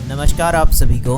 नमस्कार आप सभी को।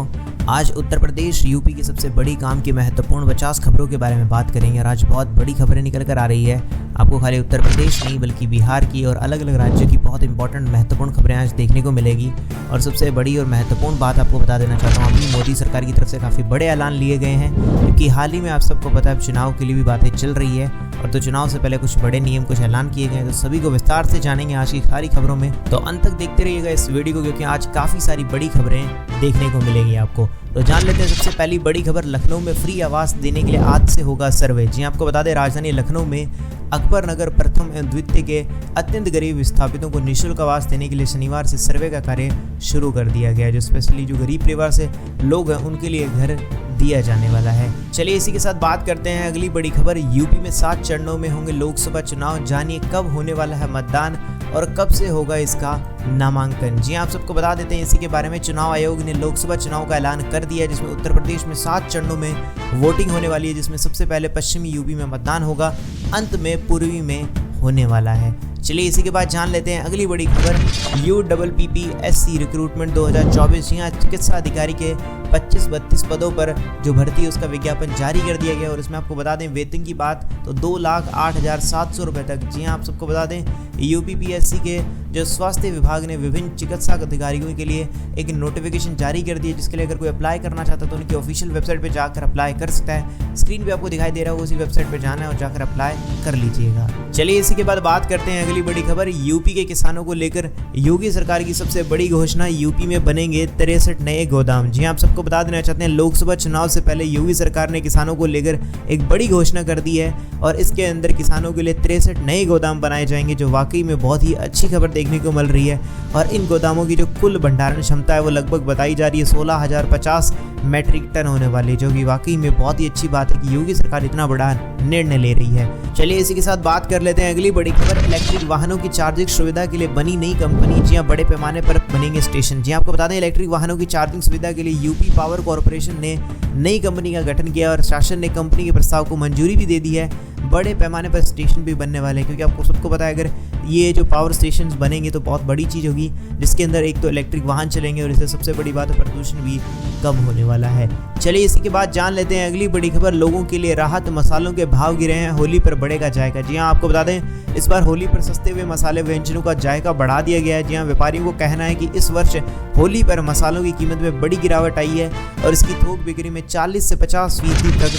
आज उत्तर प्रदेश यूपी की सबसे बड़ी काम की महत्वपूर्ण 50 खबरों के बारे में बात करेंगे और आज बहुत बड़ी खबरें निकल कर आ रही है। आपको खाली उत्तर प्रदेश नहीं बल्कि बिहार की और अलग अलग राज्यों की बहुत इंपॉर्टेंट महत्वपूर्ण खबरें आज देखने को मिलेगी। और सबसे बड़ी और महत्वपूर्ण बात आपको बता देना चाहता हूँ, अभी मोदी सरकार की तरफ से काफ़ी बड़े ऐलान लिए गए हैं, क्योंकि हाल ही में आप सबको पता है चुनाव के लिए भी बातें चल रही है और तो चुनाव से पहले कुछ बड़े नियम कुछ ऐलान किए गए। तो सभी को विस्तार से जानेंगे आज की सारी खबरों में, तो अंत तक देखते रहिएगा इस वीडियो को, क्योंकि आज काफ़ी सारी बड़ी खबरें देखने को मिलेंगी आपको। तो जान लेते हैं सबसे पहली बड़ी खबर, लखनऊ में फ्री आवास देने के लिए आज से होगा सर्वे। जी आपको बता दें, राजधानी लखनऊ में अकबर नगर प्रथम एवं द्वितीय के अत्यंत गरीब विस्थापितों को निःशुल्क आवास देने के लिए शनिवार से सर्वे का कार्य शुरू कर दिया गया है। जो स्पेशली जो गरीब परिवार से लोग हैं उनके लिए घर दिया जाने वाला है। चलिए इसी के साथ बात करते हैं अगली बड़ी खबर, यूपी में 7 चरणों में होंगे लोकसभा चुनाव। जानिए कब होने वाला है मतदान और कब से होगा इसका नामांकन। जी आप सबको बता देते हैं इसी के बारे में। चुनाव आयोग ने लोकसभा चुनाव का ऐलान कर दिया है, जिसमें उत्तर प्रदेश में 7 चरणों में वोटिंग होने वाली है, जिसमें सबसे पहले पश्चिमी यूपी में मतदान होगा, अंत में पूर्वी में होने वाला है। चलिए इसी के बाद जान लेते हैं अगली बड़ी खबर, UPPSC रिक्रूटमेंट 2024। यहाँ चिकित्सा अधिकारी के 25-32 पदों पर जो भर्ती है उसका विज्ञापन जारी कर दिया गया और इसमें आपको बता दें वेतन की बात तो 2,08,700 रुपये तक। जी हाँ आप सबको बता दें UPPSC के जो स्वास्थ्य विभाग ने विभिन्न चिकित्सा अधिकारियों के लिए एक नोटिफिकेशन जारी कर दी है, जिसके लिए अगर कोई अप्लाई करना चाहता है तो उनकी ऑफिशियल वेबसाइट पर जाकर अप्लाई कर सकता है। स्क्रीन पे आपको दिखाई दे रहा होगा, उसी वेबसाइट पर जाना है और जाकर अप्लाई कर लीजिएगा। चलिए इसी के बाद बात करते हैं अगली बड़ी खबर, यूपी के किसानों को लेकर योगी सरकार की सबसे बड़ी घोषणा, यूपी में बनेंगे 63 नए गोदाम। जी आप सबको बता देना चाहते हैं, लोकसभा चुनाव से पहले योगी सरकार ने किसानों को लेकर एक बड़ी घोषणा कर दी है और इसके अंदर किसानों के लिए 63 नए गोदाम बनाए जाएंगे, जो वाकई में बहुत ही अच्छी खबर देखने को मिल रही है। और इन गोदामों की जो कुल भंडारण क्षमता है वो लगभग बताई जा रही है 16,050 मैट्रिक टन होने वाली, जो कि वाकई में बहुत ही अच्छी बात है कि योगी सरकार इतना बड़ा निर्णय ले रही है। चलिए इसी के साथ बात कर लेते हैं अगली बड़ी खबर, इलेक्ट्रिक वाहनों की चार्जिंग सुविधा के लिए बनी नई कंपनी। जी हाँ, बड़े पैमाने पर बनेंगे स्टेशन। जी आपको बता दें, इलेक्ट्रिक वाहनों की चार्जिंग सुविधा के लिए यूपी पावर कॉर्पोरेशन ने नई कंपनी का गठन किया और शासन ने कंपनी के प्रस्ताव को मंजूरी भी दे दी है। बड़े पैमाने पर स्टेशन भी बनने वाले हैं, क्योंकि आपको सबको पता है अगर ये जो पावर स्टेशन बनेंगे तो बहुत बड़ी चीज़ होगी, जिसके अंदर एक तो इलेक्ट्रिक वाहन चलेंगे और इससे सबसे बड़ी बात है प्रदूषण भी कम होने वाला है। चलिए इसी के बाद जान लेते हैं अगली बड़ी खबर, लोगों के लिए राहत, मसालों के भाव गिरे हैं, होली पर बढ़ेगा जायका। जी हाँ आपको बता दें, इस बार होली पर सस्ते हुए मसाले व्यंजनों का जायका बढ़ा दिया गया है। जी हाँ, व्यापारियों को कहना है कि इस वर्ष होली पर मसालों की कीमत में बड़ी गिरावट आई है और इसकी थोक बिक्री में 40 से 50% तक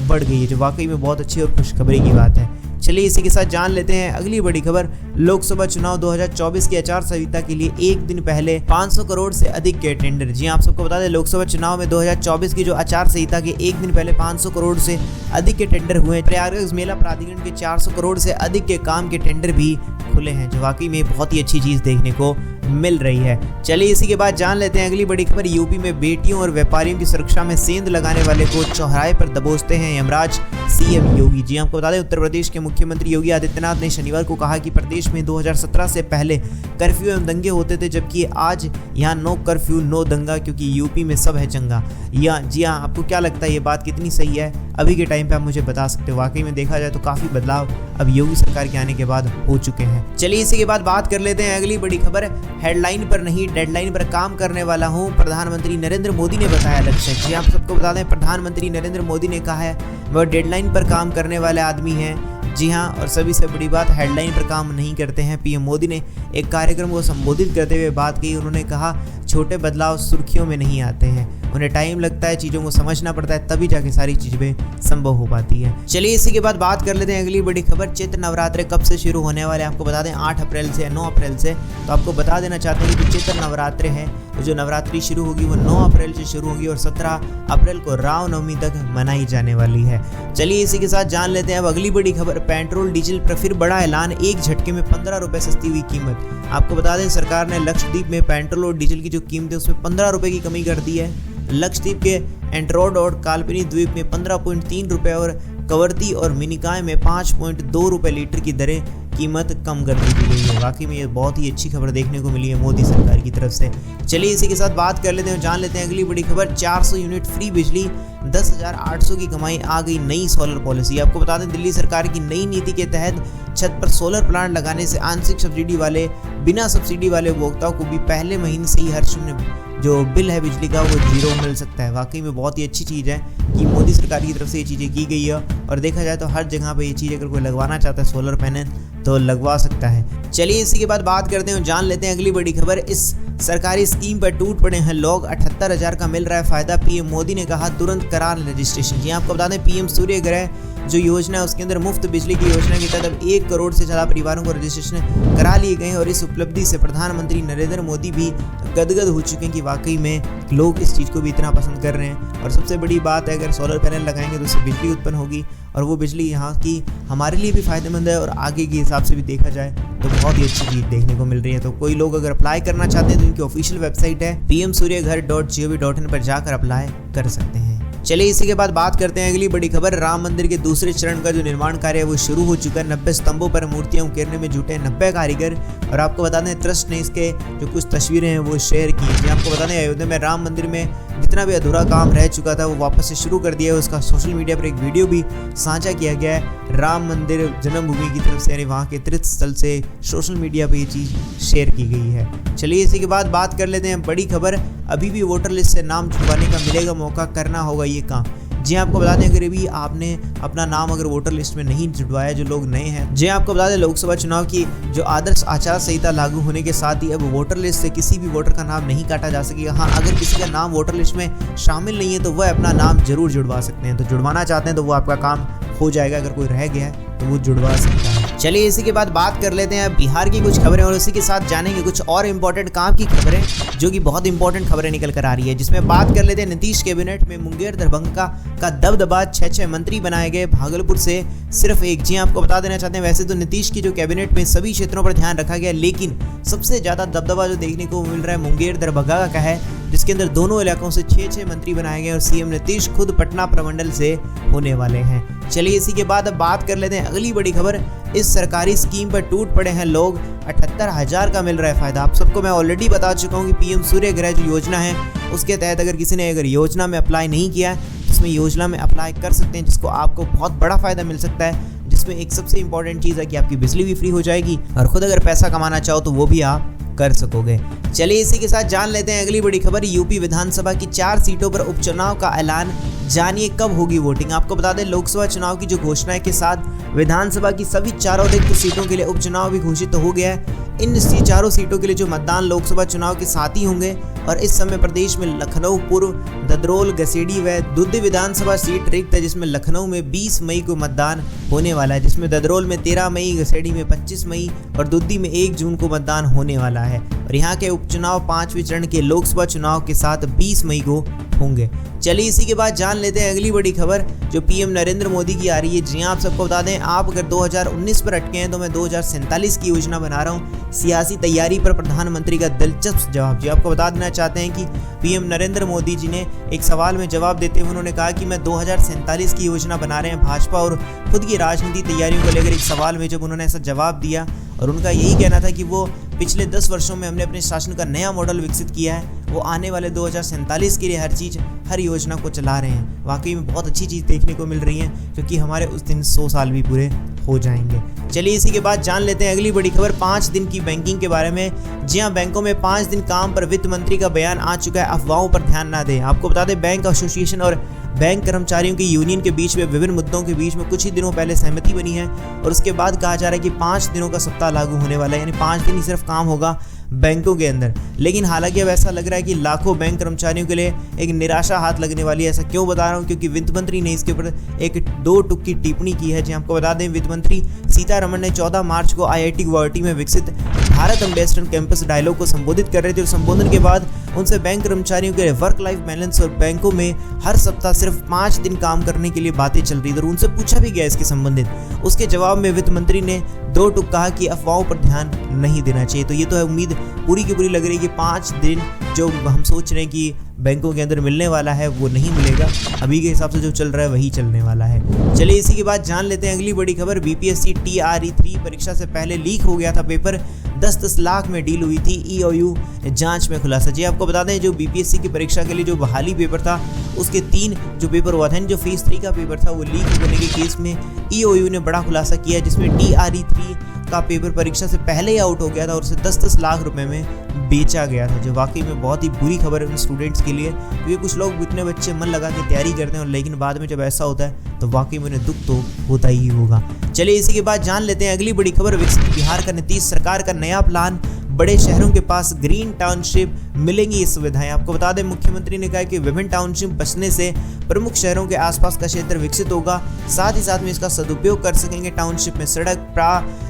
बढ़ गई है, जो वाकई में बहुत अच्छी और खुशखबरी की बात है। चलिए इसी के साथ जान लेते हैं अगली बड़ी खबर, लोकसभा चुनाव 2024 की आचार संहिता के लिए एक दिन पहले 500 करोड़ से अधिक के टेंडर। जी आप सबको बता दें, लोकसभा चुनाव में 2024 की जो आचार संहिता के एक दिन पहले 500 करोड़ से अधिक के टेंडर हुए। प्रयागराज मेला प्राधिकरण के 400 करोड़ से अधिक के काम के टेंडर भी खुले हैं, जो वाकई में बहुत ही अच्छी चीज देखने को मिल रही है। चलिए इसी के बाद जान लेते हैं अगली बड़ी खबर, यूपी में बेटियों और व्यापारियों की सुरक्षा में सेंध लगाने वाले को चौराहे पर दबोचते हैं यमराज, सीएम योगी। जी आपको बता दें, उत्तर प्रदेश के मुख्यमंत्री योगी आदित्यनाथ ने शनिवार को कहा कि प्रदेश में 2017 से पहले कर्फ्यू एवं दंगे होते थे, जबकि आज यहाँ नो कर्फ्यू नो दंगा, क्योंकि यूपी में सब है चंगा। जी हाँ, आपको क्या लगता है ये बात कितनी सही है? अभी के टाइम पे आप मुझे बता सकते हो। वाकई में देखा जाए तो काफ़ी बदलाव अब योगी सरकार के आने के बाद हो चुके हैं। चलिए इसी के बाद बात कर लेते हैं अगली बड़ी खबर, हेडलाइन पर नहीं डेडलाइन पर काम करने वाला हूं, प्रधानमंत्री नरेंद्र मोदी ने बताया लक्ष्य। जी आप सबको बता दें, प्रधानमंत्री नरेंद्र मोदी ने कहा है वह डेडलाइन पर काम करने वाले आदमी हैं। जी हाँ, और सभी से बड़ी बात, हेडलाइन पर काम नहीं करते हैं। पीएम मोदी ने एक कार्यक्रम को संबोधित करते हुए बात की। उन्होंने कहा छोटे बदलाव सुर्खियों में नहीं आते हैं, उन्हें टाइम लगता है, चीज़ों को समझना पड़ता है, तभी जाके सारी चीज़ें संभव हो पाती है। चलिए इसी के बाद बात कर लेते हैं अगली बड़ी खबर, चैत्र नवरात्रे कब से शुरू होने वाले हैं? आपको बता दें 8 अप्रैल से या 9 अप्रैल से। तो आपको बता देना चाहते हैं कि जो चैत्र नवरात्रे है, जो नवरात्रि शुरू होगी वो 9 अप्रैल से शुरू होगी और 17 अप्रैल को रामनवमी तक मनाई जाने वाली है। चलिए इसी के साथ जान लेते हैं अब अगली बड़ी खबर, पेट्रोल डीजल पर फिर बड़ा ऐलान, एक झटके में 15 रुपये सस्ती हुई कीमत। आपको बता दें, सरकार ने लक्षद्वीप में पेट्रोल और डीजल की जो कीमत है उसमें 15 रुपये की कमी कर दी है। लक्षद्वीप के एंड्रोड और काल्पनी द्वीप में 15.3 रुपये और कवरती और मिनिकॉय में 5.2 रुपये लीटर की दरें कीमत कम कर दी गई है। वाकई में ये बहुत ही अच्छी खबर देखने को मिली है मोदी सरकार की तरफ से। चलिए इसी के साथ बात कर लेते हैं, जान लेते हैं अगली बड़ी खबर। 400 यूनिट फ्री बिजली, 10,800 की कमाई, आ गई नई सोलर पॉलिसी। आपको बता दें दिल्ली सरकार की नई नीति के तहत छत पर सोलर प्लांट लगाने से आंशिक सब्सिडी वाले, बिना सब्सिडी वाले उपभोक्ताओं को भी पहले महीने से ही हर शून्य जो बिल है बिजली का वो जीरो मिल सकता है। वाकई में बहुत ही अच्छी चीज़ है कि मोदी सरकार की तरफ से ये चीज़ें की गई है और देखा जाए तो हर जगह पे ये चीज़ अगर कोई लगवाना चाहता है सोलर पैनल तो लगवा सकता है। चलिए इसी के बाद बात करते हैं, जान लेते हैं अगली बड़ी खबर। इस सरकारी स्कीम पर टूट पड़े हैं लोग, 78,000 का मिल रहा है फायदा। पीएम मोदी ने कहा तुरंत करा रजिस्ट्रेशन। जी आपको बता दें पीएम सूर्य ग्रह जो योजना है उसके अंदर मुफ्त बिजली की योजना के तहत अब 1 करोड़ से ज़्यादा परिवारों को रजिस्ट्रेशन करा लिए गए हैं और इस उपलब्धि से प्रधानमंत्री नरेंद्र मोदी भी गदगद हो चुके हैं कि वाकई में लोग इस चीज़ को भी इतना पसंद कर रहे हैं। और सबसे बड़ी बात है अगर सोलर पैनल लगाएंगे तो उससे बिजली उत्पन्न होगी और वो बिजली यहाँ की हमारे लिए भी फायदेमंद है और आगे के हिसाब से भी देखा जाए तो बहुत ही अच्छी चीज़ देखने को मिल रही है। तो कोई लोग अगर अप्लाई करना चाहते हैं तो इनकी ऑफिशियल वेबसाइट है pmsuryaghar.gov.in पर जाकर अप्लाई कर सकते हैं। चलिए इसी के बाद बात करते हैं अगली बड़ी खबर। राम मंदिर के दूसरे चरण का जो निर्माण कार्य है वो शुरू हो चुका है। 90 स्तंभों पर मूर्तियां उकेरने में जुटे 90 कारीगर और आपको बता दें ट्रस्ट ने इसके जो कुछ तस्वीरें हैं वो शेयर की हैं। आपको बता दें अयोध्या में राम मंदिर में जितना भी अधूरा काम रह चुका था वो वापस से शुरू कर दिया है। उसका सोशल मीडिया पर एक वीडियो भी साझा किया गया है राम मंदिर जन्मभूमि की तरफ से, यानी वहाँ के तीर्थ स्थल से सोशल मीडिया पर ये चीज़ शेयर की गई है। चलिए इसी के बाद बात कर लेते हैं बड़ी खबर। अभी भी वोटर लिस्ट से नाम छुड़वाने का मिलेगा मौका, करना होगा ये काम। जी आपको बता दें अगर भी आपने अपना नाम अगर वोटर लिस्ट में नहीं जुड़वाया, जो लोग नए हैं, जी आपको बता दें लोकसभा चुनाव की जो आदर्श आचार संहिता लागू होने के साथ ही अब वोटर लिस्ट से किसी भी वोटर का नाम नहीं काटा जा सकेगा। हाँ, अगर किसी का नाम वोटर लिस्ट में शामिल नहीं है तो वह अपना नाम जरूर जुड़वा सकते हैं। तो जुड़वाना चाहते हैं तो वो आपका काम हो जाएगा, अगर कोई रह गया है तो वो जुड़वा सकता है। चलिए इसी के बाद बात कर लेते हैं बिहार की कुछ खबरें और इसी के साथ जानेंगे कुछ और इम्पोर्टेंट काम की खबरें जो कि बहुत इंपॉर्टेंट खबरें निकल कर आ रही है, जिसमें बात कर लेते हैं नीतीश कैबिनेट में मुंगेर दरभंगा का दबदबा, 6 मंत्री बनाए गए, भागलपुर से सिर्फ एक। जी आपको बता देना चाहते हैं वैसे तो नीतीश की जो कैबिनेट में सभी क्षेत्रों पर ध्यान रखा गया, लेकिन सबसे ज्यादा दबदबा जो देखने को मिल रहा है मुंगेर दरभंगा का है, जिसके अंदर दोनों इलाकों से 6 मंत्री बनाए गए और सीएम नीतीश खुद पटना प्रमंडल से होने वाले हैं। चलिए इसी के बाद अब बात कर लेते हैं अगली बड़ी खबर। इस सरकारी स्कीम पर टूट पड़े हैं लोग, 78,000 का मिल रहा है फायदा। आप सबको मैं ऑलरेडी बता चुका हूँ कि पीएम सूर्य ग्रह जो योजना है उसके तहत अगर किसी ने अगर योजना में अप्लाई नहीं किया है तो इसमें योजना में अप्लाई कर सकते हैं, जिसको आपको बहुत बड़ा फायदा मिल सकता है, जिसमें एक सबसे इंपॉर्टेंट चीज़ है कि आपकी बिजली भी फ्री हो जाएगी और खुद अगर पैसा कमाना चाहो तो वो भी आप कर सकोगे। चलिए इसी के साथ जान लेते हैं अगली बड़ी खबर। यूपी विधानसभा की 4 सीटों पर उपचुनाव का ऐलान, जानिए कब होगी वोटिंग। आपको बता दें लोकसभा चुनाव की जो घोषणा के साथ विधानसभा की सभी 4 रिक्त सीटों के लिए उपचुनाव भी घोषित हो गया है। इन 4 सीटों के लिए जो मतदान लोकसभा चुनाव के साथ ही होंगे और इस समय प्रदेश में लखनऊ पूर्व, ददरोल, गसेड़ी व दुद्ध विधानसभा सीट रिक्त है, जिसमें लखनऊ में 20 मई को मतदान होने वाला है, जिसमें ददरोल में 13 मई, गसेड़ी में 25 मई और दुद्धी में 1 जून को मतदान होने वाला है। और यहाँ के उपचुनाव 5वें चरण के लोकसभा चुनाव के साथ 20 मई को होंगे। चलिए इसी के बाद जान लेते हैं अगली बड़ी खबर जो पीएम नरेंद्र मोदी की आ रही है। जी आप सबको बता दें आप अगर 2019 पर अटके हैं तो मैं 2047 की योजना बना रहा हूँ। सियासी तैयारी पर प्रधानमंत्री का दिलचस्प जवाब। जी आपको बता देना चाहते हैं कि पीएम नरेंद्र मोदी जी ने एक सवाल में जवाब देते हुए उन्होंने कहा कि मैं 2047 की योजना बना रहे हैं भाजपा और खुद की राजनीति तैयारियों को लेकर एक सवाल में जब उन्होंने ऐसा जवाब दिया और उनका यही कहना था कि वो पिछले 10 वर्षों में हमने अपने शासन का नया मॉडल विकसित किया है, वो आने वाले 2047 के लिए हर चीज़ हर योजना को चला रहे हैं। वाकई में बहुत अच्छी चीज़ देखने को मिल रही है क्योंकि हमारे उस दिन 100 साल भी पूरे हो जाएंगे। चलिए इसी के बाद जान लेते हैं अगली बड़ी खबर 5 दिन की बैंकिंग के बारे में। जी हाँ, बैंकों में 5 दिन काम पर वित्त मंत्री का बयान आ चुका है, अफवाहों पर ध्यान ना दें। आपको बता दें बैंक एसोसिएशन और बैंक कर्मचारियों की यूनियन के बीच में विभिन्न मुद्दों के बीच में कुछ ही दिनों पहले सहमति बनी है और उसके बाद कहा जा रहा है कि 5 दिनों का सप्ताह लागू होने वाला है, यानी 5 दिन ही सिर्फ काम होगा बैंकों के अंदर। लेकिन हालांकि अब ऐसा लग रहा है कि लाखों बैंक कर्मचारियों के लिए एक निराशा हाथ लगने वाली है। ऐसा क्यों बता रहा हूं? क्योंकि वित्त मंत्री ने इसके ऊपर एक 2 टुक की टिप्पणी की है। जी आपको बता दें वित्त मंत्री सीतारमण ने 14 मार्च को IIT गुवाहाटी में विकसित भारत एम्बेसडर कैंपस डायलॉग को संबोधित कर रहे थे और संबोधन के बाद उनसे बैंक कर्मचारियों के वर्क लाइफ बैलेंस और बैंकों में हर सप्ताह सिर्फ 5 दिन काम करने के लिए बातें चल रही थी और उनसे पूछा भी गया इसके संबंधित। उसके जवाब में वित्त मंत्री ने 2 टुक कहा कि अफवाहों पर ध्यान नहीं देना चाहिए। तो ये तो है उम्मीद पूरी की पूरी लग रही है कि 5 दिन जो हम सोच रहे हैं कि बैंकों के अंदर मिलने वाला है वो नहीं मिलेगा। अभी के हिसाब से जो चल रहा है वही चलने वाला है। चलिए इसी के बाद जान लेते हैं अगली बड़ी खबर। बीपीएससी TRE3 परीक्षा से पहले लीक हो गया था पेपर, 10-10 लाख में डील हुई थी। EOU जांच में खुलासा। जी आपको बता दें, जो बीपीएससी की परीक्षा के लिए जो बहाली पेपर था उसके 3 जो पेपर हुआ था, जो फेज 3 का पेपर था वो लीक होने के केस में EOU ने बड़ा खुलासा किया, जिसमें TRE3 का पेपर परीक्षा से पहले ही आउट हो गया था और उसे 10-10 लाख रुपए में बेचा गया था, जो वाकई में बहुत ही बुरी खबर है उन स्टूडेंट्स के लिए, क्योंकि कुछ लोग इतने बच्चे मन लगा के तैयारी करते हैं और लेकिन बाद में जब ऐसा होता है तो वाकई में उन्हें दुख तो होता ही होगा। चलिए इसी के बाद जान लेते हैं अगली बड़ी खबर। विकसित बिहार का नीतीश सरकार का नया प्लान, बड़े शहरों के पास ग्रीन टाउनशिप मिलेंगी ये सुविधाएं। आपको बता दें, मुख्यमंत्री ने कहा कि विभिन्न टाउनशिप बचने से प्रमुख शहरों के आसपास का क्षेत्र विकसित होगा, साथ ही साथ में इसका सदुपयोग कर सकेंगे। टाउनशिप में सड़क,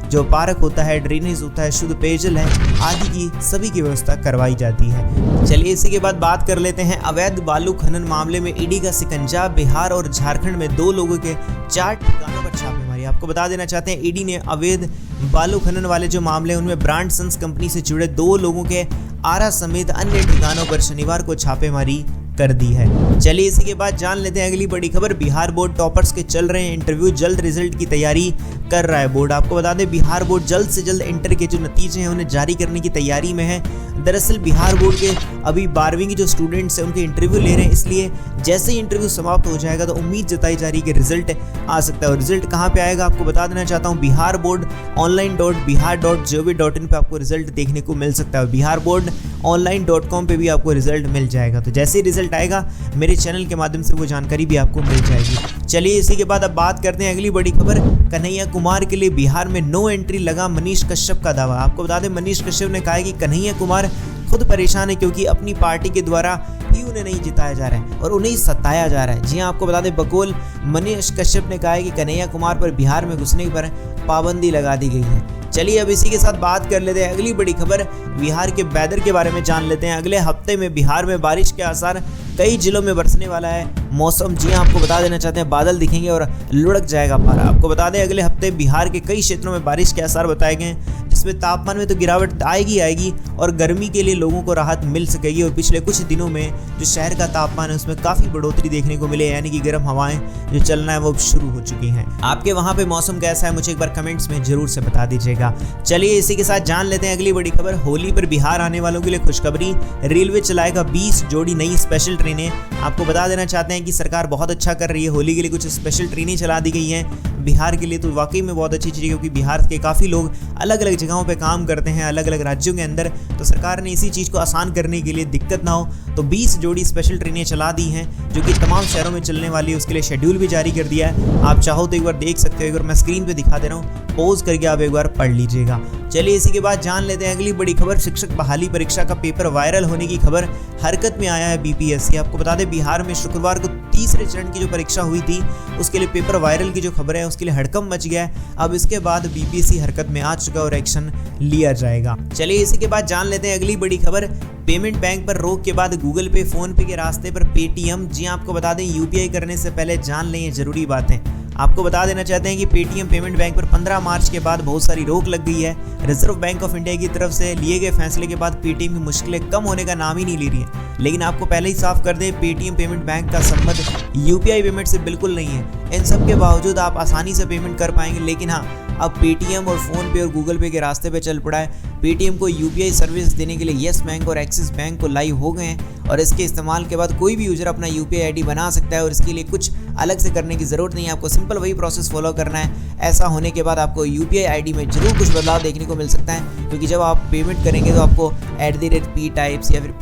जो पार्क होता है, ड्रेनेज होता है, शुद्ध पेयजल है आदि की सभी की व्यवस्था करवाई जाती है। चलिए इसी के बाद बात कर लेते हैं अवैध बालू खनन मामले में ईडी का शिकंजा। बिहार और झारखंड में 2 लोगों के 4 ठिकानों पर छापेमारी। आपको बता देना चाहते हैं, ईडी ने अवैध बालू खनन वाले जो मामले उनमें ब्रांड सन्स कंपनी से जुड़े 2 लोगों के आरा समेत अन्य ठिकानों पर शनिवार को छापेमारी कर दी है। चलिए इसी के बाद जान लेते हैं अगली बड़ी खबर। बिहार बोर्ड टॉपर्स के चल रहे हैं इंटरव्यू, जल्द रिजल्ट की तैयारी कर रहा है बोर्ड। आपको बता दें, बिहार बोर्ड जल्द से जल्द इंटर के जो नतीजे हैं उन्हें जारी करने की तैयारी में है। दरअसल बिहार बोर्ड के अभी 12वीं के जो स्टूडेंट्स हैं उनके इंटरव्यू ले रहे हैं, इसलिए जैसे ही इंटरव्यू समाप्त हो जाएगा तो उम्मीद जताई जा रही है कि रिजल्ट आ सकता है। और रिजल्ट कहाँ पे आएगा आपको बता देना चाहता हूँ, बिहार बोर्ड online.bihar.gov.in पे आपको रिजल्ट देखने को मिल सकता है। बिहार बोर्ड online.com पे भी आपको रिजल्ट मिल जाएगा। तो जैसे ही रिजल्ट आएगा मेरे चैनल के माध्यम से वो जानकारी भी आपको मिल जाएगी। चलिए इसी के बाद अब बात करते हैं अगली बड़ी खबर। कन्हैया कुमार के लिए बिहार में नो एंट्री लगा मनीष कश्यप का दावा। आपको बता दें, मनीष कश्यप ने कहा है कि कन्हैया कुमार खुद परेशान है क्योंकि अपनी पार्टी के द्वारा ही उन्हें नहीं जिताया जा रहा है और उन्हें ही सताया जा रहा है। जी हाँ, आपको बता दें, बकौल मनीष कश्यप ने कहा है कि कन्हैया कुमार पर बिहार में घुसने पर पाबंदी लगा दी गई है। चलिए अब इसी के साथ बात कर लेते हैं अगली बड़ी खबर। बिहार के वेदर के बारे में जान लेते हैं। अगले हफ्ते में बिहार में बारिश के आसार, कई जिलों में बरसने वाला है मौसम। जी हाँ, आपको बता देना चाहते हैं, बादल दिखेंगे और लुढ़क जाएगा पारा। आपको बता दें, अगले हफ्ते बिहार के कई क्षेत्रों में बारिश के आसार बताए गए हैं, जिसमें तापमान में तो गिरावट आएगी और गर्मी के लिए लोगों को राहत मिल सकेगी। और पिछले कुछ दिनों में जो शहर का तापमान है उसमें काफ़ी बढ़ोतरी देखने को मिले, यानी कि गर्म हवाएं जो चलना है वो शुरू हो चुकी हैं। आपके वहाँ पे मौसम कैसा है मुझे एक बार कमेंट्स में जरूर से बता दीजिएगा। चलिए इसी के साथ जान लेते हैं अगली बड़ी खबर। होली पर बिहार आने वालों के लिए खुशखबरी, रेलवे चलाएगा 20 जोड़ी नई स्पेशल ट्रेनें। आपको बता देना चाहते हैं कि सरकार बहुत अच्छा कर रही है, होली के लिए कुछ स्पेशल ट्रेनें चला दी गई हैं बिहार के लिए। तो वाकई में बहुत अच्छी चीज़ है, क्योंकि बिहार के काफ़ी लोग अलग अलग जगहों पे काम करते हैं, अलग अलग राज्यों के अंदर। तो सरकार ने इसी चीज़ को आसान करने के लिए, दिक्कत ना हो, तो 20 जोड़ी स्पेशल ट्रेनें चला दी हैं जो कि तमाम शहरों में चलने वाली है। उसके लिए शेड्यूल भी जारी कर दिया है। आप चाहो तो एक बार देख सकते हो, एक बार मैं स्क्रीन पर दिखा दे रहा हूँ, पॉज करके आप एक बार पढ़ लीजिएगा। चलिए इसी के बाद जान लेते हैं अगली बड़ी खबर। शिक्षक बहाली परीक्षा का पेपर वायरल होने की खबर हरकत में आया है बीपीएससी। आपको बता दें, बिहार में शुक्रवार को तीसरे चरण की जो परीक्षा हुई थी उसके लिए पेपर वायरल की जो खबर है उसके लिए हड़कंप मच गया है। अब इसके बाद बीपीएससी हरकत में आ चुका है और एक्शन लिया जाएगा। चलिए इसी के बाद जान लेते हैं अगली बड़ी खबर। पेमेंट बैंक पर रोक के बाद गूगल पे, फोन पे के रास्ते पर पेटीएम। जी आपको बता दें, यूपीआई करने से पहले जान लें ये जरूरी बातें। आपको बता देना चाहते हैं कि पेटीएम पेमेंट बैंक पर 15 मार्च के बाद बहुत सारी रोक लग गई है। रिजर्व बैंक ऑफ इंडिया की तरफ से लिए गए फैसले के बाद पेटीएम की मुश्किलें कम होने का नाम ही नहीं ले रही है। लेकिन आपको पहले ही साफ कर दें, पेटीएम पेमेंट बैंक का संबंध यूपीआई पेमेंट से बिल्कुल नहीं है। इन सब के बावजूद आप आसानी से पेमेंट कर पाएंगे। लेकिन हाँ, अब पेटीएम और फोन पे और गूगल पे के रास्ते पे चल पड़ा है। पेटीएम को यूपीआई सर्विस देने के लिए येस बैंक और एक्सिस बैंक को लाइव हो गए हैं और इसके इस्तेमाल के बाद कोई भी यूजर अपना यूपीआई आईडी बना सकता है और इसके लिए कुछ अलग से करने की ज़रूरत नहीं है। आपको सिंपल वही प्रोसेस फॉलो करना है। ऐसा होने के बाद आपको यूपीआई आईडी में जरूर कुछ बदलाव देखने को मिल सकता है, क्योंकि जब आप पेमेंट करेंगे तो आपको @p-types या फिर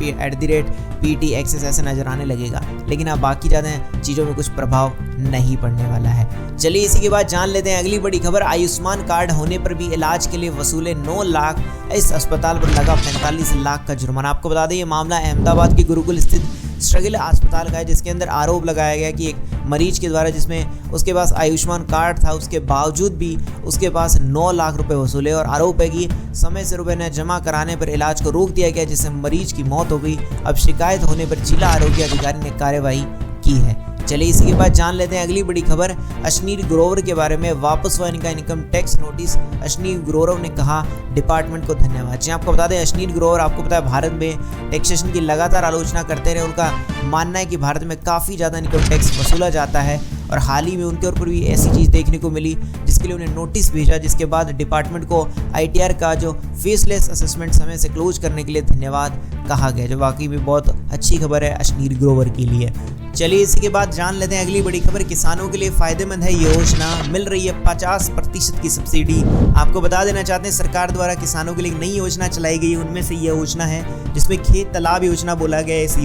@pt-access ऐसे नजर आने लगेगा। लेकिन आप बाकी ज़्यादा चीज़ों में कुछ प्रभाव नहीं पड़ने वाला है। चलिए इसी के बाद जान लेते हैं अगली बड़ी खबर। आयुष्मान कार्ड होने पर भी इलाज के लिए वसूले 9 लाख, इस अस्पताल पर लगा 45 लाख का जुर्माना। आपको बता दें, ये मामला अहमदाबाद के गुरुकुल स्थित स्ट्रगल अस्पताल का है, जिसके अंदर आरोप लगाया गया कि एक मरीज के द्वारा, जिसमें उसके पास आयुष्मान कार्ड था, उसके बावजूद भी उसके पास 9 लाख रुपए वसूले और आरोप है कि समय से रुपए न जमा कराने पर इलाज को रोक दिया गया, जिससे मरीज की मौत हो गई। अब शिकायत होने पर जिला आरोग्य अधिकारी ने कार्रवाई की है। चलिए इसी के बाद जान लेते हैं अगली बड़ी खबर अश्नीर ग्रोवर के बारे में। वापस हुआ इनका income tax notice. Ashneer Grover ने कहा डिपार्टमेंट को धन्यवाद। जी आपको बता दें अश्नीर ग्रोवर आपको पता है भारत में टैक्सेशन की लगातार आलोचना करते रहे। उनका मानना है कि भारत में काफ़ी ज़्यादा इनकम टैक्स वसूला जाता है और हाल ही में उनके ऊपर भी ऐसी चीज़ देखने को मिली जिसके लिए उन्हें नोटिस भेजा, जिसके बाद डिपार्टमेंट को ITR का जो फेसलेस असेसमेंट समय से क्लोज करने के लिए धन्यवाद कहा गया, जो वाकई में बहुत अच्छी खबर है अश्नीर ग्रोवर के लिए। चलिए इसी के बाद जान लेते हैं अगली बड़ी खबर। किसानों के लिए फायदेमंद है ये योजना, मिल रही है 50% की सब्सिडी। आपको बता देना चाहते हैं सरकार द्वारा किसानों के लिए नई योजना चलाई गई, उनमें से ये योजना है जिसमें खेत तालाब योजना बोला गया है। इस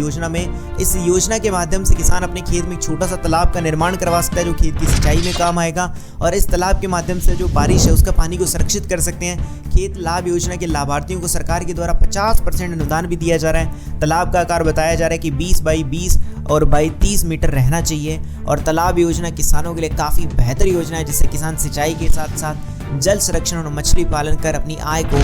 योजना के माध्यम से किसान अपने खेत में एक छोटा सा तालाब का निर्माण करवा सकता है जो खेत की सिंचाई में काम आएगा और इस तालाब के माध्यम से जो बारिश है उसका पानी को संरक्षित कर सकते हैं। खेत लाभ योजना के लाभार्थियों को सरकार के द्वारा 50% अनुदान भी दिया जा रहा है। तालाब का आकार बताया जा रहा है कि 20 बाई 20 और बाई 30 मीटर रहना चाहिए और तालाब योजना किसानों के लिए काफ़ी बेहतर योजना है जिससे किसान सिंचाई के साथ साथ जल संरक्षण और मछली पालन कर अपनी आय को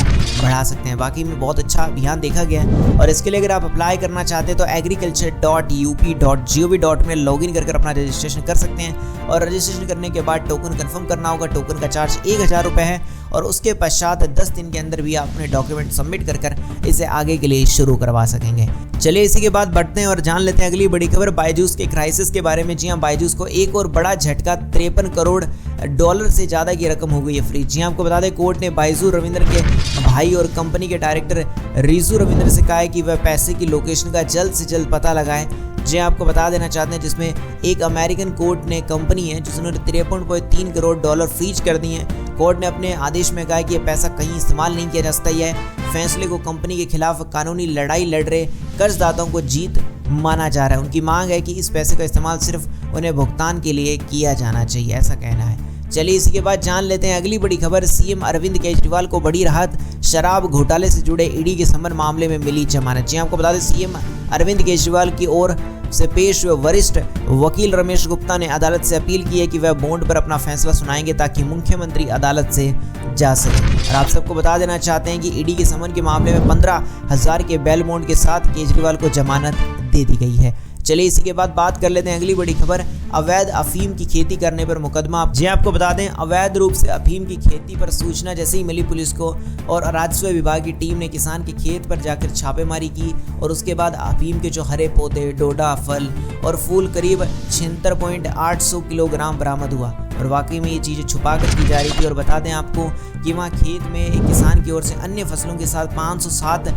बढ़ा सकते हैं। बाकी में बहुत अच्छा अभियान देखा गया है और इसके लिए अगर आप अप्लाई करना चाहते हैं तो agriculture.up.gov में लॉगिन कर अपना रजिस्ट्रेशन कर सकते हैं और रजिस्ट्रेशन करने के बाद टोकन कंफर्म करना होगा। टोकन का चार्ज 1000 रुपये है और उसके पश्चात 10 दिन के अंदर भी आप अपने डॉक्यूमेंट सबमिट कर इसे आगे के लिए शुरू करवा सकेंगे। चलिए इसी के बाद बढ़ते हैं और जान लेते हैं अगली बड़ी खबर बायजूस के क्राइसिस के बारे में। जी हाँ, बायजूस को एक और बड़ा झटका, 53 करोड़ डॉलर से ज़्यादा की रकम हो गई है फ्रीज। जी आपको बता दें कोर्ट ने बायजू रविंद्र के भाई और कंपनी के डायरेक्टर रिजू रविंद्र से कहा है कि वह पैसे की लोकेशन का जल्द से जल्द पता लगाएं। जी आपको बता देना चाहते हैं जिसमें एक अमेरिकन कोर्ट ने कंपनी है जिसने 53.3 करोड़ डॉलर फ्रीज कर दिए हैं। कोर्ट ने अपने आदेश में कहा कि यह पैसा कहीं इस्तेमाल नहीं किया जा सकता। यह फैसले को कंपनी के खिलाफ कानूनी लड़ाई लड़ रहे कर्जदाताओं को जीत माना जा रहा है। उनकी मांग है कि इस पैसे का इस्तेमाल सिर्फ उन्हें भुगतान के लिए किया जाना चाहिए, ऐसा कहना है। चलिए इसी के बाद जान लेते हैं अगली बड़ी खबर। सीएम अरविंद केजरीवाल को बड़ी राहत, शराब घोटाले से जुड़े ईडी के समन मामले में मिली जमानत। जी आपको बता दें सीएम अरविंद केजरीवाल की ओर से पेश हुए वरिष्ठ वकील रमेश गुप्ता ने अदालत से अपील की है कि वह बॉन्ड पर अपना फैसला सुनाएंगे ताकि मुख्यमंत्री अदालत से जा सके। और आप सबको बता देना चाहते हैं कि ईडी के समन के मामले में 15,000 के बेल बॉन्ड के साथ केजरीवाल को जमानत दे दी गई है। चलिए इसी के बाद बात कर लेते हैं अगली बड़ी खबर। अवैध अफीम की खेती करने पर मुकदमा। जी आपको बता दें अवैध रूप से अफीम की खेती पर सूचना जैसे ही मिली पुलिस को और राजस्व विभाग की टीम ने किसान के खेत पर जाकर छापेमारी की और उसके बाद अफीम के जो हरे पौधे, डोडा, फल और फूल करीब 76.800 किलोग्राम बरामद हुआ और वाकई में ये चीज़ें छुपा कर की जा रही थी। और बता दें आपको कि वहाँ खेत में एक किसान की ओर से अन्य फसलों के साथ 507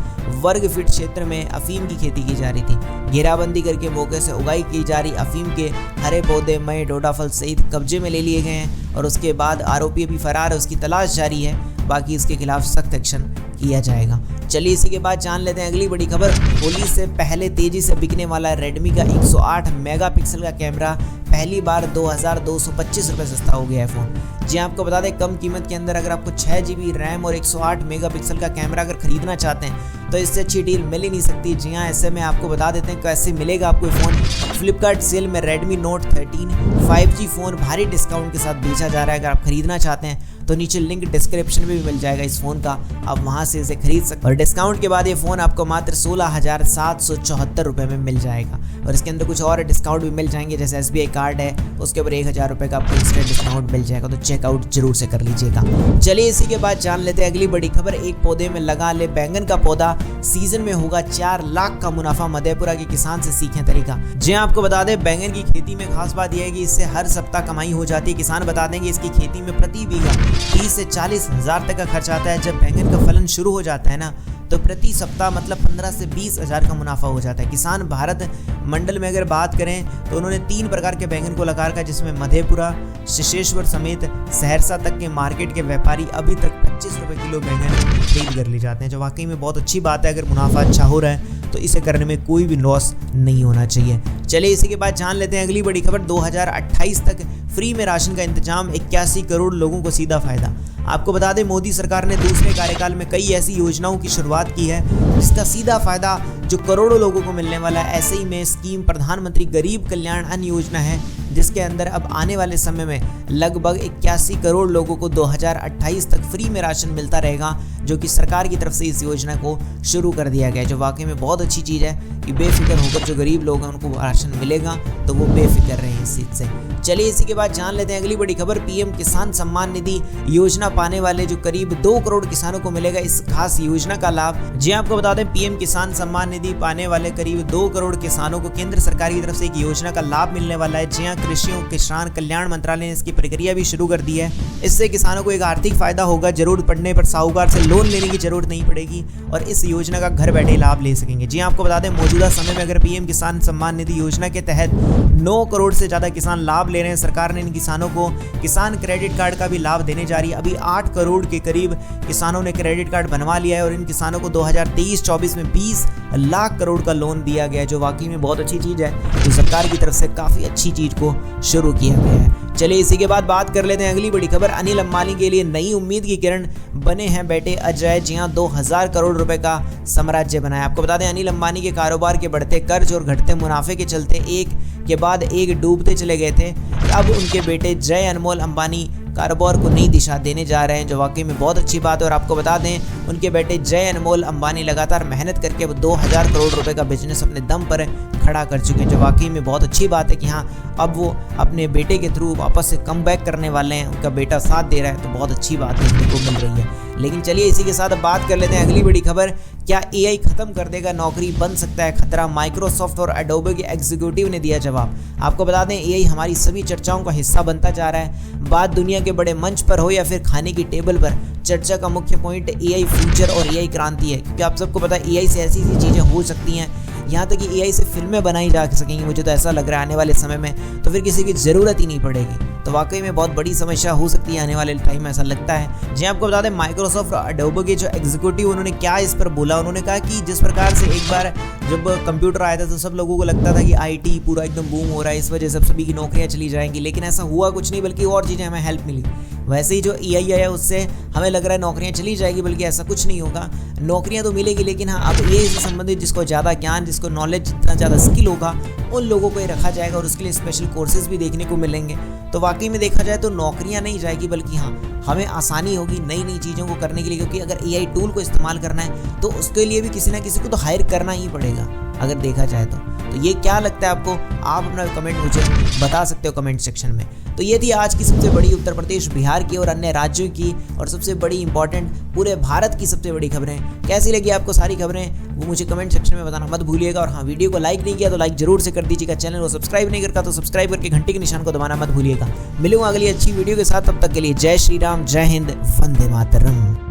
वर्ग फीट क्षेत्र में अफीम की खेती की जा रही थी। घेराबंदी करके मौके से उगाई की जा रही अफीम के हरे पौधे, मई, डोडा फल सहित कब्जे में ले लिए गए हैं और उसके बाद आरोपी अभी फरार है, उसकी तलाश जारी है। बाकी इसके खिलाफ सख्त एक्शन किया जाएगा। चलिए इसी के बाद जान लेते हैं अगली बड़ी खबर। होली से पहले तेजी से बिकने वाला रेडमी का 108 मेगापिक्सल का कैमरा पहली बार 2225 रुपये सस्ता हो गया है फ़ोन। जी आपको बता दें कम कीमत के अंदर अगर आपको 6 GB रैम और 108 मेगापिक्सल का कैमरा अगर खरीदना चाहते हैं तो इससे अच्छी डील मिल ही नहीं सकती। जी हाँ, ऐसे में आपको बता देते हैं कैसे मिलेगा आपको फ़ोन। फ्लिपकार्ट सेल में रेडमी नोट 13 5G फ़ोन भारी डिस्काउंट के साथ बेचा जा रहा है। अगर आप खरीदना चाहते हैं तो नीचे लिंक डिस्क्रिप्शन में भी मिल जाएगा इस फ़ोन का, आप वहाँ से इसे खरीद सकते हैं। और डिस्काउंट के बाद ये फ़ोन आपको मात्र 16,774 रुपये में मिल जाएगा और इसके अंदर कुछ और डिस्काउंट भी मिल जाएंगे, जैसे SBI कार्ड है उसके ऊपर 1000 रुपये का आपको एक्स्ट्रा डिस्काउंट मिल जाएगा, तो चेकआउट जरूर से कर लीजिएगा। चलिए इसी के बाद जान लेते हैं अगली बड़ी खबर। एक पौधे में लगा ले बैंगन का पौधा, सीजन में होगा 4 लाख का मुनाफा, मधेपुरा के किसान से सीखें तरीका। जी आपको बता दें बैंगन की खेती में खास बात यह है कि इससे हर सप्ताह कमाई हो जाती है। किसान बता देंगे इसकी खेती में प्रति बीघा 30 से 40 हज़ार तक का खर्च आता है। जब बैंगन का फलन शुरू हो जाता है ना तो प्रति सप्ताह मतलब 15 से 20 हज़ार का मुनाफा हो जाता है। किसान भारत मंडल में अगर बात करें तो उन्होंने 3 प्रकार के बैंगन को लगा रखा है, जिसमें मधेपुरा, शिशेश्वर समेत सहरसा तक के मार्केट के व्यापारी अभी तक 25 रुपये किलो बैंगन खरीद कर ले जाते हैं, जो वाकई में बहुत अच्छी बात है। अगर मुनाफा अच्छा हो रहा है तो इसे करने में कोई भी लॉस नहीं होना चाहिए। चलिए इसी के बाद जान लेते हैं अगली बड़ी खबर। 2028 तक फ्री में राशन का इंतजाम, 81 करोड़ लोगों को सीधा फायदा। आपको बता दें मोदी सरकार ने दूसरे कार्यकाल में कई ऐसी योजनाओं की शुरुआत की है जिसका सीधा फायदा जो करोड़ों लोगों को मिलने वाला है। ऐसे ही में स्कीम प्रधानमंत्री गरीब कल्याण अन्न योजना है, जिसके अंदर अब आने वाले समय में लगभग 81 करोड़ लोगों को 2028 तक फ्री में राशन मिलता रहेगा, जो कि सरकार की तरफ से इस योजना को शुरू कर दिया गया है, जो वाकई में बहुत अच्छी चीज़ है कि बेफिक्र होकर जो गरीब लोग हैं उनको राशन मिलेगा, तो वो बेफिक्र रहे इस चीज से। चलिए इसी के बाद जान लेते हैं अगली बड़ी खबर। पीएम किसान सम्मान निधि योजना पाने वाले जो करीब 2 करोड़ किसानों को मिलेगा इस खास योजना का लाभ। जी आपको बता दें, पीएम किसान सम्मान निधि पाने वाले करीब 2 करोड़ किसानों को केंद्र सरकार की तरफ से एक योजना का लाभ मिलने वाला है। जी हाँ, कृषि और किसान कल्याण मंत्रालय ने इसकी प्रक्रिया भी शुरू कर दी है। इससे किसानों को एक आर्थिक फायदा होगा, जरूरत पड़ने पर साहूकार से लोन लेने की जरूरत नहीं पड़ेगी और इस योजना का घर बैठे लाभ ले सकेंगे। जी आपको बता दें, मौजूदा समय में अगर पीएम किसान सम्मान निधि योजना के तहत 9 करोड़ से ज्यादा किसान लाभ ले रहे हैं। सरकार ने इन किसानों को किसान क्रेडिट कार्ड का भी लाभ देने जा रही है। अभी 8 करोड़ के करीब किसानों ने क्रेडिट कार्ड बनवा लिया है और इन किसानों को 2023-24 में 20 लाख करोड़ का लोन दिया गया है, जो वाकई में बहुत अच्छी चीज है। तो सरकार की तरफ से काफी अच्छी चीज को शुरू किया गया है। चलिए इसी के बाद बात कर लेते हैं अगली बड़ी खबर। अनिल अंबानी के लिए नई उम्मीद की किरण बने हैं बेटे अजय। जी हाँ, 2000 करोड़ रुपए का साम्राज्य बनाया। आपको बता दें, अनिल अंबानी के कारोबार के बढ़ते कर्ज और घटते मुनाफे के चलते एक के बाद एक डूबते चले गए थे। अब उनके बेटे जय अनमोल अंबानी कारोबार को नई दिशा देने जा रहे हैं, जो वाकई में बहुत अच्छी बात है। और आपको बता दें, उनके बेटे जय अनमोल अंबानी लगातार मेहनत करके अब 2000 करोड़ रुपए का बिजनेस अपने दम पर खड़ा कर चुके हैं, जो वाकई में बहुत अच्छी बात है कि हाँ, अब वो अपने बेटे के थ्रू वापस से कम बैक करने वाले हैं। उनका बेटा साथ दे रहा है, तो बहुत अच्छी बात देखने को मिल रही है। लेकिन चलिए इसी के साथ अब बात कर लेते हैं अगली बड़ी खबर। क्या एआई खत्म कर देगा नौकरी, बन सकता है खतरा? माइक्रोसॉफ्ट और एडोबे के एग्जीक्यूटिव ने दिया जवाब। आपको बता दें, एआई हमारी सभी चर्चाओं का हिस्सा बनता जा रहा है। बात दुनिया के बड़े मंच पर हो या फिर खाने की टेबल पर, चर्चा का मुख्य पॉइंट एआई फ्यूचर और एआई क्रांति है। क्योंकि आप सबको पता है, एआई से ऐसी चीज़ें हो सकती हैं, यहाँ तक कि एआई से फिल्में बनाई जा सकेंगी। मुझे तो ऐसा लग रहा है आने वाले समय में तो फिर किसी की ज़रूरत ही नहीं पड़ेगी। तो वाकई में बहुत बड़ी समस्या हो सकती है आने वाले टाइम में, ऐसा लगता है। जी आपको बता दें, माइक्रोसॉफ्ट और एडोबे के जो एग्जीक्यूटिव उन्होंने क्या इस पर बोला। उन्होंने कहा कि जिस प्रकार से एक बार जब कंप्यूटर आया था तो सब लोगों को लगता था कि आईटी पूरा एकदम बूम हो रहा है, इस वजह से सभी की नौकरियां चली जाएंगी, लेकिन ऐसा हुआ कुछ नहीं, बल्कि और चीज़ें हमें हेल्प मिली। वैसे ही जो एआई आया उससे हमें लग रहा है नौकरियां चली जाएगी, बल्कि ऐसा कुछ नहीं होगा। नौकरियां तो मिलेगी, लेकिन हाँ, अब एआई से संबंधित जिसको ज़्यादा ज्ञान, जिसको नॉलेज, जितना ज़्यादा स्किल होगा, उन लोगों को ही रखा जाएगा और उसके लिए स्पेशल कोर्सेज भी देखने को मिलेंगे। तो वाकई में देखा जाए तो नौकरियां नहीं जाएगी, बल्कि हाँ, हमें आसानी होगी नई नई चीज़ों को करने के लिए। क्योंकि अगर एआई टूल को इस्तेमाल करना है तो उसके लिए भी किसी ना किसी को तो हायर करना ही पड़ेगा, अगर देखा जाए तो ये क्या लगता है आपको? आप अपना कमेंट मुझे बता सकते हो कमेंट सेक्शन में। तो ये थी आज की सबसे बड़ी उत्तर प्रदेश, बिहार की और अन्य राज्यों की और सबसे बड़ी इंपॉर्टेंट पूरे भारत की सबसे बड़ी खबरें। कैसी लगी आपको सारी खबरें, वो मुझे कमेंट सेक्शन में बताना मत भूलिएगा। और हाँ, वीडियो को लाइक नहीं किया तो लाइक जरूर से कर दीजिएगा। चैनल को सब्सक्राइब नहीं करता तो सब्सक्राइब करके घंटे के निशान को दबाना मत भूलिएगा। मिलूंगा अगली अच्छी वीडियो के साथ, तब तक के लिए जय श्री राम, जय हिंद, वंदे मातरम।